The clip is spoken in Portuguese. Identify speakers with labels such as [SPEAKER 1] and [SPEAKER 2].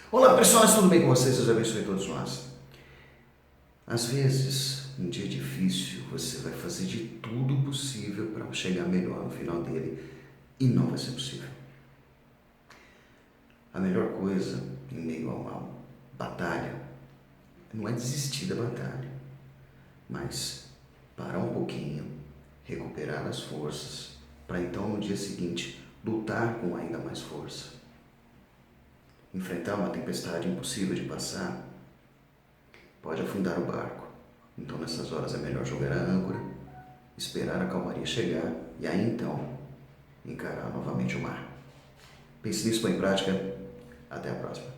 [SPEAKER 1] Olá pessoal, tudo bem com vocês? Deus abençoe todos nós. Às vezes, um dia difícil, você vai fazer de tudo possível para chegar melhor no final dele e não vai ser possível. A melhor coisa em meio a uma batalha não é desistir da batalha, mas parar um pouquinho, recuperar as forças, para então no dia seguinte lutar com ainda mais força. Enfrentar uma tempestade impossível de passar pode afundar o barco. Então nessas horas é melhor jogar a âncora, esperar a calmaria chegar e aí então encarar novamente o mar. Pense nisso, põe em prática. Até a próxima.